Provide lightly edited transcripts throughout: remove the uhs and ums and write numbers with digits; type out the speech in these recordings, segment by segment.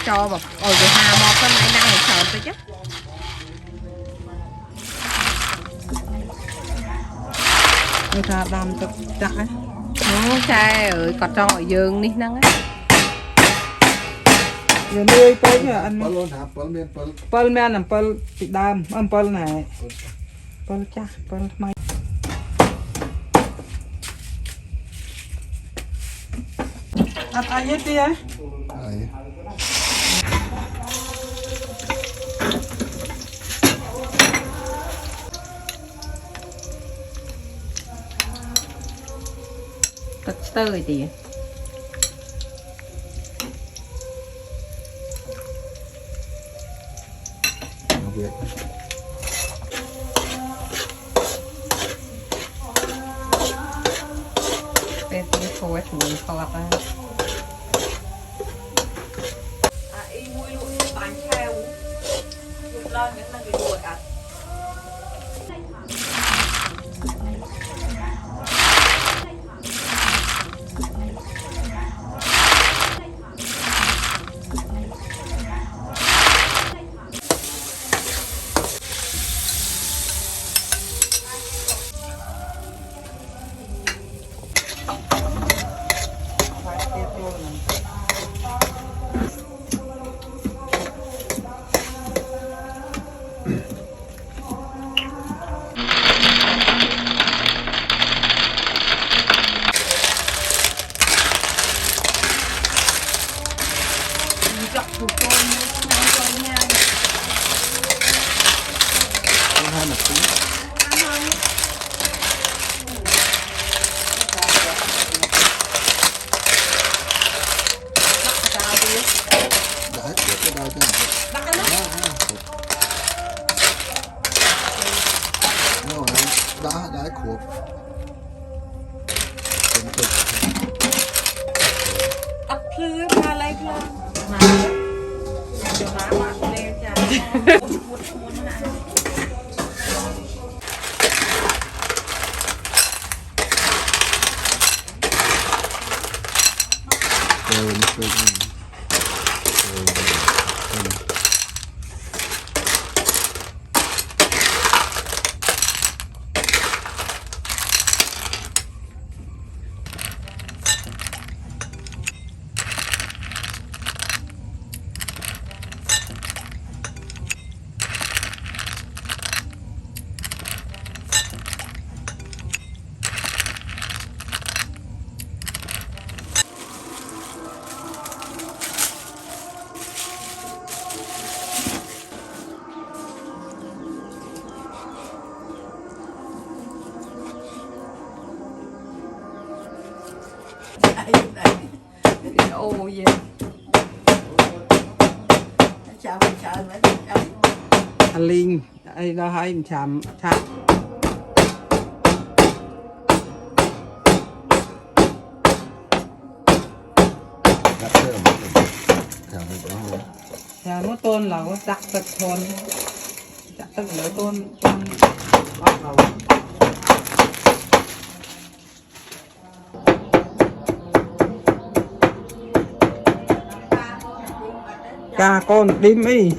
cho mà ôi cái hà mò con này đang sờn tôi chứ người ta làm tập chặt ấy trời ơi còn cho ở giường đi năng á giờ nuôi tới chứ anh Pal luôn hả? Pal men pal. pal men là pal bị đam ăn pal này pal cha pal mai ăn ai hết đi ấy Đấy. thật tơi thì Việc.เป็นโค้ดหมูเขาแบบว่าอีมุ้ยลุยบานแควลุกล่อนงั้นมันไปดูอ่ะถูกโกนน้ำโกนง่าย Không hai mặt tính. Đã hết cái đau cho nó đã khổ ấp lưới ba lấy lưới mà cho má bạn lên cha muốn này rồi ô gì chào chào mấy anh Linh ai đó hay mình chạm chạm cắt sơ một cái thằng này có hơn theo nó tôn là có chặt tật thôn chặt tật lỡ tôn tôn bắt đầu ca con đêm ấy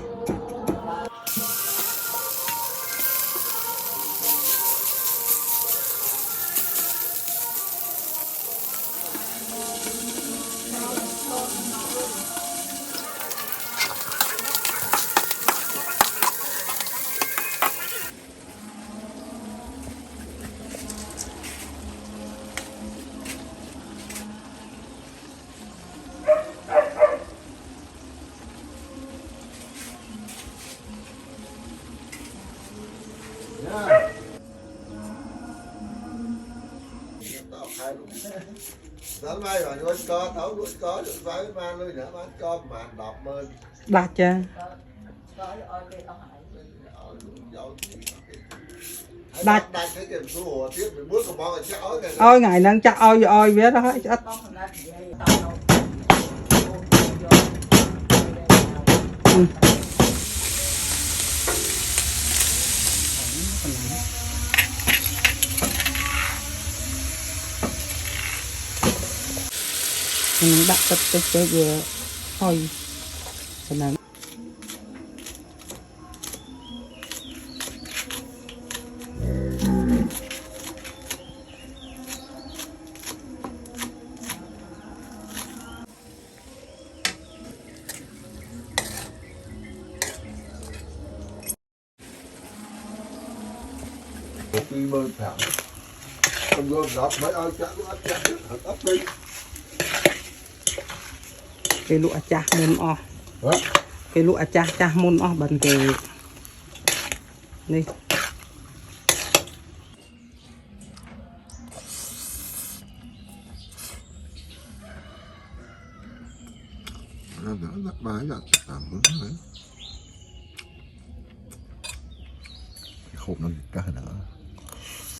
Sáng mai rồi nuôi có tấu nuôi có được vài mai nuôi nữa bán có mà đọc mơ đặt cha đặt cái tiền số hồ tiếp mình bước còn bao chắc ói ôi ngày năng chắc ôi biết đó hết chắc mình đặt cái vừa thôi cái này một cái bơ thẳng con gom đọt mấy ơi chắc nó chắc ấp đi cái lụa chả môn o hả cái lụa chả môn o bằng cái đây nó rất bài là làm mướn đấy khổ nó cả nữa